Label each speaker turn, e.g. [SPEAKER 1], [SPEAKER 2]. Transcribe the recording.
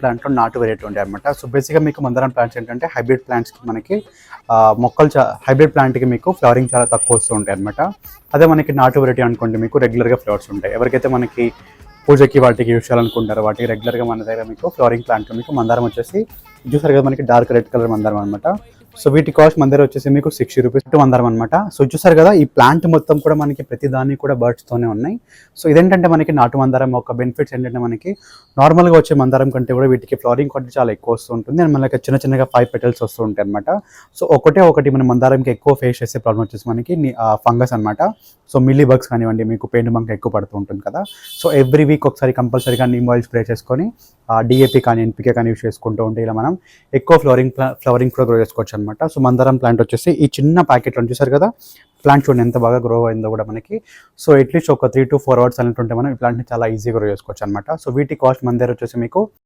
[SPEAKER 1] ప్లాంట్లో నాటు వెరైటీ ఉంటాయి అనమాట. సో బేసిక్గా మీకు మందారం ప్లాంట్స్ ఏంటంటే హైబ్రిడ్ ప్లాంట్స్కి మనకి హైబ్రిడ్ ప్లాంట్కి మీకు ఫ్లవరింగ్ చాలా తక్కువ వస్తూ ఉంటాయి అనమాట. అదే మనకి నాటు వెరైటీ అనుకోండి మీకు రెగ్యులర్గా ఫ్లవర్స్ ఉంటాయి. ఎవరికైతే మనకి పూజకి వాటికి యూస్ చేయాలనుకుంటారో వాటికి రెగ్యులర్గా మన దగ్గర మీకు ఫ్లవరింగ్ ప్లాంట్ మీకు మందారం వచ్చేసి చూసారు కదా మనకి డార్క్ రెడ్ కలర్ మందారం అనమాట. సో వీటి కాస్ట్ మన దగ్గర వచ్చేసి మీకు 60 రూపీస్ మందారం అనమాట. సో చూసారు కదా ఈ ప్లాంట్ మొత్తం కూడా మనకి ప్రతి దాన్ని కూడా బర్డ్స్తోనే ఉన్నాయి. సో ఇదేంటంటే మనకి నాటు మందారం ఒక బెనిఫిట్స్ ఏంటంటే మనకి నార్మల్గా వచ్చే మందారం కంటే కూడా వీటికి ఫ్లవరింగ్ క్వాంటిటీ చాలా ఎక్కువ వస్తూ ఉంటుంది అండ్ మనకి చిన్న చిన్నగా 5 పెటల్స్ వస్తూ ఉంటాయి అనమాట. సో ఒకటి మన మందారంకి ఎక్కువ ఫేస్ చేసే ప్రాబ్లం వచ్చేసి మనకి ఫంగస్ అనమాట. సో మిల్లీ బగ్స్ కానివ్వండి మీకు పెయింట్ బంక్ ఎక్కువ పడుతూ ఉంటుంది కదా. సో ఎవ్రీ వీక్ ఒకసారి కంపల్సరీగా నీమ్ ఆయిల్ స్ప్రే చేసుకొని డిఏపి కానీ ఎన్పికే కానీ యూస్ చేసుకుంటూ ఉంటే ఇలా మనం ఎక్కువ ఫ్లవరింగ్ కూడా గ్రో చేసుకోవచ్చు అనమాట. సో మందారం ప్లాంట్ వచ్చేసి ఈ చిన్న ప్యాకెట్లో చూసారు కదా ప్లాంట్ చూడండి ఎంత బాగా గ్రో అయిందో కూడా మనకి. సో అట్లీస్ట్ ఒక 3 to 4 అవర్స్ అనేటువంటి మనం ఈ ప్లాంట్ని చాలా ఈజీగా గ్రో చేసుకోవచ్చు అనమాట. సో వీటి కాస్ట్ మన దగ్గర వచ్చేసి మీకు